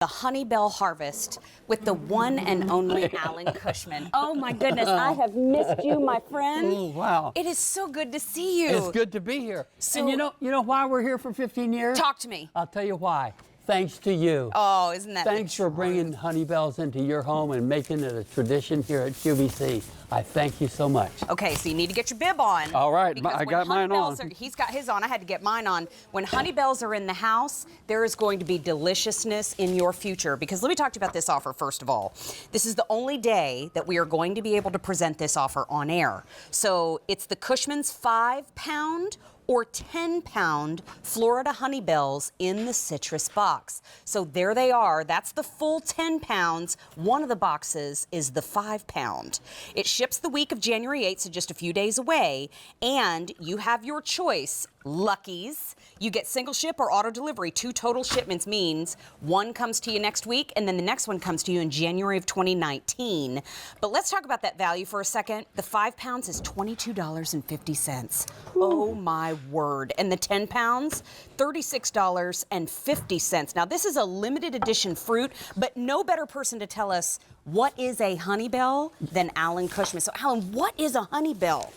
The HoneyBell harvest with the one and only Alan Cushman. Oh my goodness, I have missed you, my friend. Oh, wow. It is so good to see you. It's good to be here. So, and you know why we're here for 15 years? Talk to me. I'll tell you why. Thanks to you. Oh, isn't that Thanks for bringing HoneyBells into your home and making it a tradition here at QVC. I thank you so much. Okay, so you need to get your bib on. All right, I got mine on. He's got his on. I had to get mine on. When HoneyBells are in the house, there is going to be deliciousness in your future. Because let me talk to you about this offer first of all. This is the only day that we are going to be able to present this offer on air. So it's the Cushman's 5-pound or 10-pound Florida HoneyBells in the citrus box. So there they are. That's the full 10 pounds. One of the boxes is the 5-pound. It ships the week of January 8th, so just a few days away. And you have your choice. Luckies. You get single ship or auto delivery. 2 total shipments means one comes to you next week and then the next one comes to you in January of 2019. But let's talk about that value for a second. The 5 pounds is $22.50. Oh my word. And the 10 pounds, $36.50. Now this is a limited edition fruit, but no better person to tell us what is a HoneyBell than Alan Cushman. So Alan, what is a HoneyBell?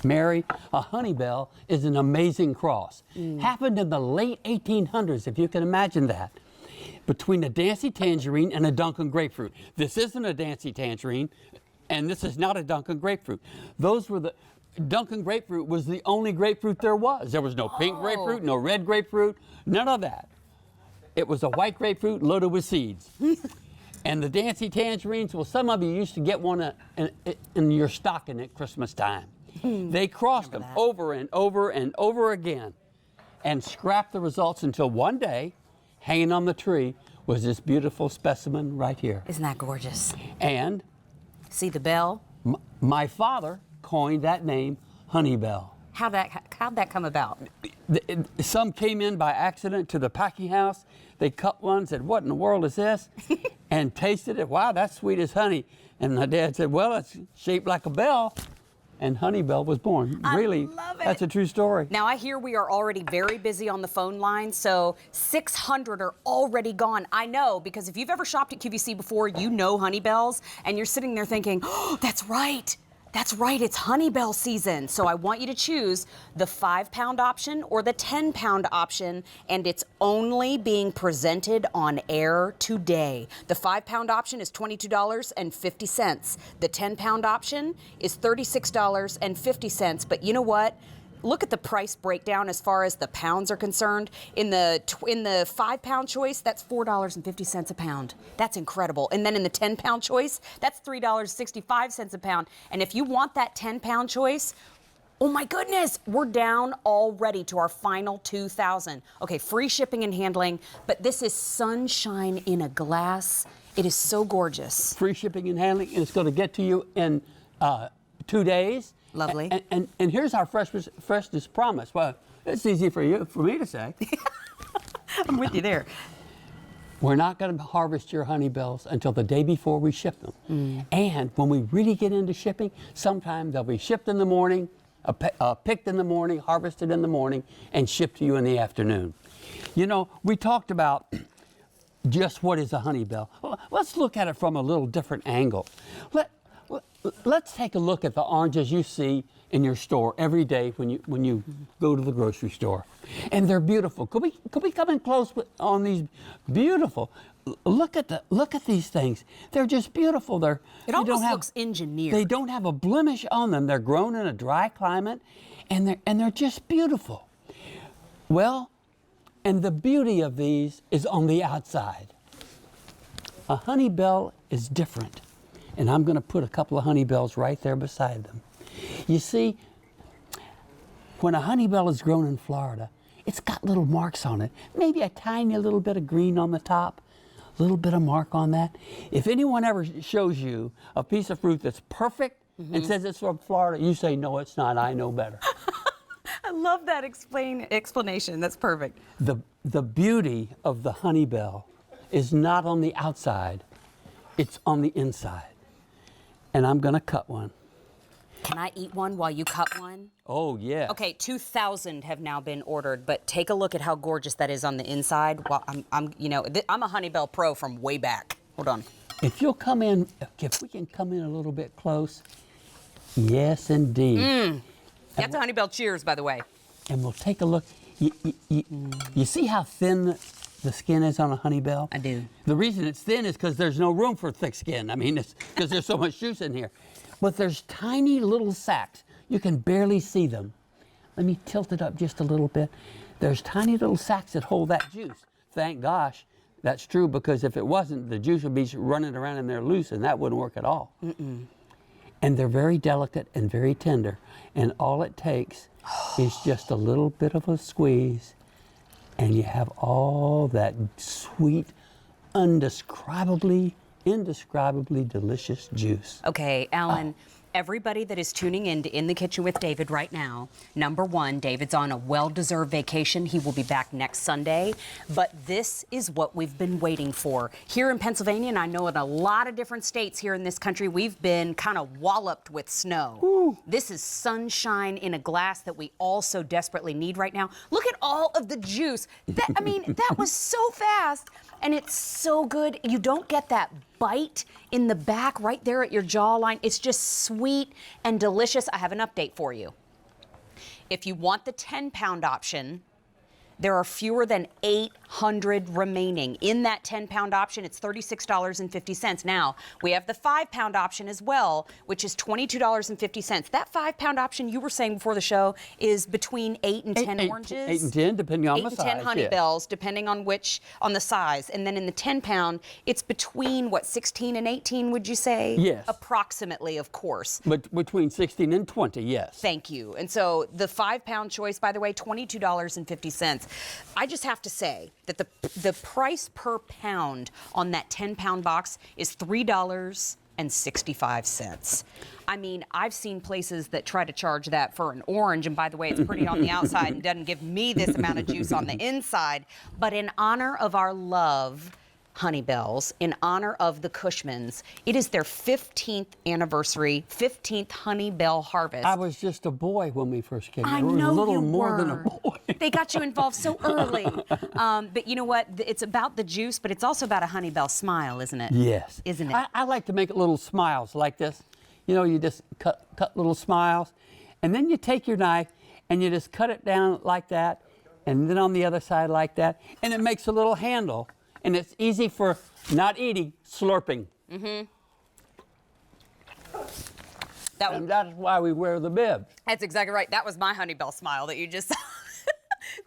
Mary, a HoneyBell is an amazing cross. Happened in the late 1800s, if you can imagine that, between a Dancy tangerine and a Duncan grapefruit. This isn't a Dancy tangerine, and this is not a Duncan grapefruit. Duncan grapefruit was the only grapefruit there was. There was no pink grapefruit, no red grapefruit, none of that. It was a white grapefruit loaded with seeds. And the Dancy tangerines, well, some of you used to get one in your stocking at Christmas time. They crossed them over and over and over again and scrapped the results until one day, hanging on the tree, was this beautiful specimen right here. Isn't that gorgeous? And see the bell? My father coined that name, HoneyBell. How'd that come about? Some came in by accident to the packing house. They cut one, said, "What in the world is this?" and tasted it. "Wow, that's sweet as honey." And my dad said, "Well, it's shaped like a bell." And HoneyBell was born. Really, I love it. That's a true story. Now, I hear we are already very busy on the phone line, so 600 are already gone. I know, because if you've ever shopped at QVC before, you know HoneyBells, and you're sitting there thinking, oh, that's right. That's right, it's HoneyBell season. So I want you to choose the 5-pound option or the 10-pound option, and it's only being presented on air today. The 5-pound option is $22.50. The 10-pound option is $36.50. But you know what? Look at the price breakdown as far as the pounds are concerned. In the 5-pound choice, that's $4.50 a pound. That's incredible. And then in the 10-pound choice, that's $3.65 a pound. And if you want that 10-pound choice, oh my goodness, we're down already to our final 2,000. Okay, free shipping and handling, but this is sunshine in a glass. It is so gorgeous. Free shipping and handling, and it's going to get to you in 2 days. Lovely. And here's our freshness promise. Well, it's easy for me to say. I'm with you there. We're not going to harvest your HoneyBells until the day before we ship them. And when we really get into shipping, sometime they'll be shipped in the morning, picked in the morning, harvested in the morning, and shipped to you in the afternoon. You know, we talked about just what is a HoneyBell. Well, let's look at it from a little different angle. Let's take a look at the oranges you see in your store every day when you go to the grocery store, and they're beautiful. Could we come in close on these beautiful? Look at these things. They're just beautiful. It almost looks engineered. They don't have a blemish on them. They're grown in a dry climate, and they're just beautiful. Well, and the beauty of these is on the outside. A HoneyBell is different. And I'm going to put a couple of HoneyBells right there beside them. You see, when a HoneyBell is grown in Florida, it's got little marks on it. Maybe a tiny little bit of green on the top, a little bit of mark on that. If anyone ever shows you a piece of fruit that's perfect and says it's from Florida, you say, no, it's not. I know better. I love that explanation. That's perfect. The beauty of the HoneyBell is not on the outside. It's on the inside. And I'm going to cut one. Can I eat one while you cut one? Oh, yeah. Okay, 2,000 have now been ordered, but take a look at how gorgeous that is on the inside. Well, I'm a HoneyBell pro from way back. Hold on. If you'll come in, if we can come in a little bit close. Yes, indeed. That's a HoneyBell cheers, by the way. And we'll take a look. You see how thin the skin is on a HoneyBell? I do. The reason it's thin is because there's no room for thick skin. I mean, it's because there's so much juice in here. But there's tiny little sacs. You can barely see them. Let me tilt it up just a little bit. There's tiny little sacs that hold that juice. Thank gosh that's true, because if it wasn't, the juice would be running around in there loose, and that wouldn't work at all. And they're very delicate and very tender. And all it takes is just a little bit of a squeeze, and you have all that sweet, indescribably delicious juice. Okay, Alan, everybody that is tuning in to In the Kitchen with David right now, number one, David's on a well-deserved vacation. He will be back next Sunday. But this is what we've been waiting for. Here in Pennsylvania, and I know in a lot of different states here in this country, we've been kind of walloped with snow. Ooh. This is sunshine in a glass that we all so desperately need right now. Look at all of the juice. That was so fast. And it's so good. You don't get that bite in the back right there at your jawline. It's just sweet and delicious. I have an update for you. If you want the 10-pound option, there are fewer than 800 remaining. In that 10-pound option, it's $36.50. Now, we have the 5-pound option as well, which is $22.50. That 5-pound option you were saying before the show is between 8 and 10 oranges. 8 and 10, depending on the size. 8 and 10 HoneyBells, depending on the size. And then in the 10-pound, it's between, 16 and 18, would you say? Yes. Approximately, of course. But between 16 and 20, yes. Thank you. And so the 5-pound choice, by the way, $22.50. I just have to say that the price per pound on that 10-pound box is $3.65. I mean, I've seen places that try to charge that for an orange, and by the way, it's pretty on the outside and doesn't give me this amount of juice on the inside. But in honor of our love, HoneyBells, in honor of the Cushmans, it is their 15th anniversary, 15th HoneyBell harvest. I was just a boy when we first came. I know a little you more were. than a boy. They got you involved so early. But you know what? It's about the juice, but it's also about a HoneyBell smile, isn't it? Yes. Isn't it? I like to make little smiles like this. You know, you just cut little smiles, and then you take your knife and you just cut it down like that, and then on the other side like that, and it makes a little handle. And it's easy for not eating, slurping. And that's why we wear the bibs. That's exactly right. That was my HoneyBell smile that you just saw.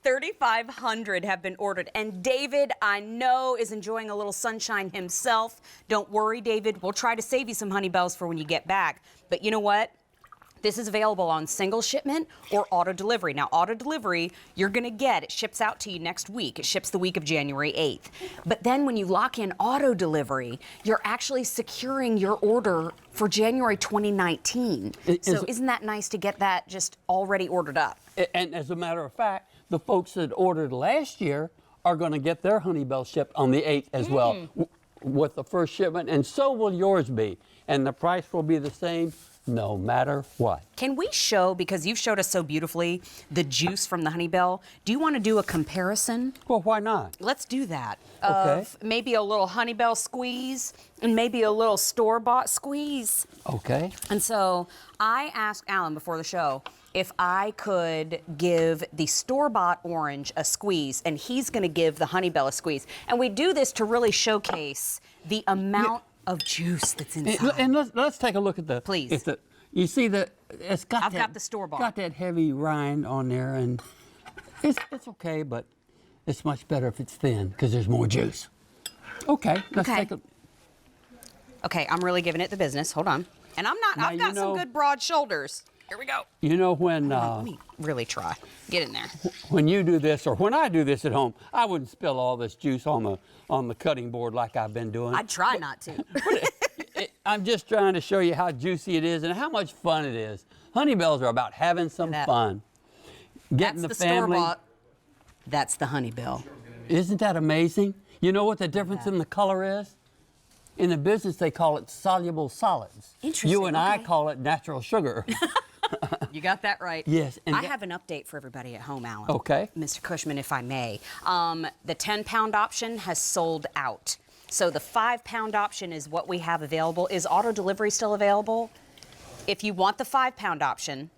3,500 have been ordered. And David, I know, is enjoying a little sunshine himself. Don't worry, David. We'll try to save you some HoneyBells for when you get back. But you know what? This is available on single shipment or auto delivery. Now, auto delivery, you're going to get, it ships out to you next week. It ships the week of January 8th. But then when you lock in auto delivery, you're actually securing your order for January 2019. So isn't that nice to get that just already ordered up? And as a matter of fact, the folks that ordered last year are going to get their HoneyBell shipped on the 8th as well with the first shipment, and so will yours be. And the price will be the same no matter what. Can we show, because you've showed us so beautifully, the juice from the HoneyBell, do you want to do a comparison? Well, why not? Let's do that. Okay. Of maybe a little HoneyBell squeeze and maybe a little store-bought squeeze. Okay. And so I asked Alan before the show if I could give the store-bought orange a squeeze, and he's going to give the HoneyBell a squeeze. And we do this to really showcase the amount of juice that's inside. And let's take a look at the. Please. You see it's got. I've got the store-bought. Got that heavy rind on there, and it's okay, but it's much better if it's thin because there's more juice. Okay. Let's take a. Okay, I'm really giving it the business. Hold on. And I'm not. Now, I've got some good broad shoulders. Here we go. You know when. Let me really try. Get in there. When you do this, or when I do this at home, I wouldn't spill all this juice on the cutting board like I've been doing. I'd try not to. I'm just trying to show you how juicy it is and how much fun it is. HoneyBells are about having some fun. Getting That's the the family. store-bought. That's the HoneyBell. Isn't that amazing? You know what the difference in the color is? In the business, they call it soluble solids. Interesting, You and I okay. call it natural sugar. You got that right. Yes, and I have an update for everybody at home, Alan. Okay. Mr. Cushman, if I may. The 10-pound option has sold out. So the 5-pound option is what we have available. Is auto delivery still available? If you want the 5-pound option,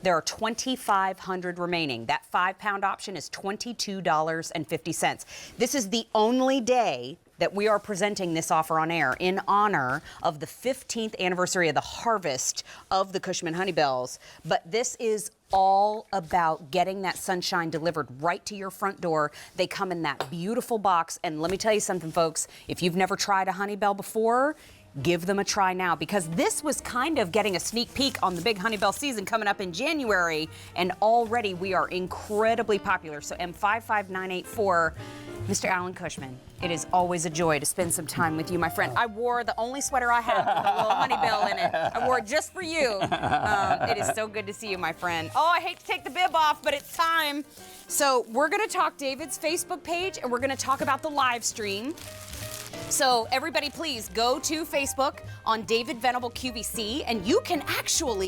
there are 2,500 remaining. That 5-pound option is $22.50. This is the only day that we are presenting this offer on air in honor of the 15th anniversary of the harvest of the Cushman HoneyBells. But this is all about getting that sunshine delivered right to your front door. They come in that beautiful box. And let me tell you something, folks. If you've never tried a HoneyBell before, give them a try now, because this was kind of getting a sneak peek on the big HoneyBell season coming up in January, and already we are incredibly popular. So M55984, Mr. Alan Cushman, it is always a joy to spend some time with you, my friend. I wore the only sweater I have with a little HoneyBell in it. I wore it just for you. It is so good to see you, my friend. Oh, I hate to take the bib off, but it's time. So we're gonna talk David's Facebook page, and we're gonna talk about the live stream. So everybody, please go to Facebook on David Venable QVC, and you can actually